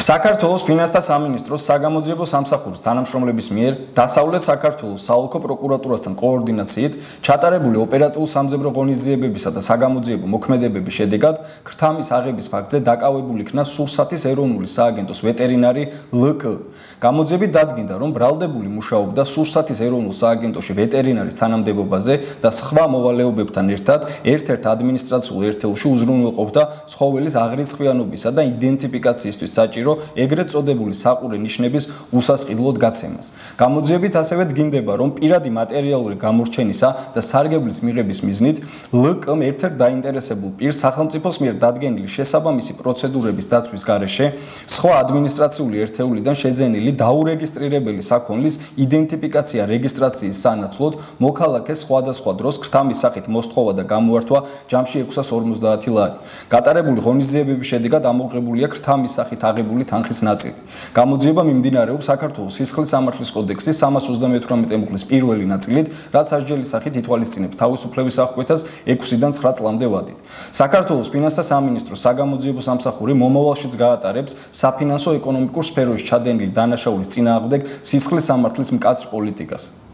საქართველოს ფინანსთა სამინისტროს საგამოძიებო სამსახურის თანამშრომლების მიერ დასავლეთ საქართველოს საოლქო პროკურატურასთან კოორდინაციით ჩატარებული ოპერატიულ-სამძებრო ღონისძიებებისა და საგამოძიებო მოქმედებების შედეგად ქრთამის აღების ფაქტზე დაკავებული იქნა სურსათის ეროვნული სააგენტოს ვეტერინარი ლკ. გამოძიებით დადგინდა, რომ ბრალდებული მუშაობდა სურსათის ეროვნულ სააგენტოში ვეტერინარის თანამდებობაზე და სხვა მოვალეობებთან ერთად ერთ-ერთ ადმინისტრაციულ ერთეულში უზრუნველყოფდა ცხოველის აღრიცხვიანობისა და იდენტიფიკაციისთვის საჭირო ეგრეთ წოდებული საყურე ნიშნების უსასყიდლოდ გაცემას. გამოძიებით ასევე დგინდება, რომ პირადი მატერიალური გამორჩენისა და სარგებლის მიღების მიზნით ლკ-მ ერთ-ერთ დაინტერესებულ პირს სახელმწიფოს მიერ დადგენილი შესაბამისი პროცედურების დაცვის გარეშე სხვა ადმინისტრაციული ერთეულიდან შეძენილი დაურეგისტრირებელი საქონლის იდენტიფიკაცია რეგისტრაციის სანაცვლოდ მოქალაქეს სხვადასხვა დროს ქრთამის სახით მოსთხოვა და გამოართვა ჯამში 650 ლარი. გატარებული ღონისძიებების შედეგად ამოღებულია ქრთამის სახით აღებული თანხის ნაწილი. გამოძიება მიმდინარეობს საქართველოს სისხლის სამართლის კოდექსის 338 მუხლის პირველი ნაწილით, რაც სასჯელის სახით ითვალისწინებს თავისუფლების აღკვეთას 6-დან 9 წლამდე ვადით. საქართველოს ფინანსთა სამინისტროს საგამოძიებო სამსახური მომავალშიც გაატარებს საფინანსო ეკონომიკურ სფეროში ჩადენილი დანაშაულის წინააღმდეგ სისხლის სამართლის მკაცრ პოლიტიკას.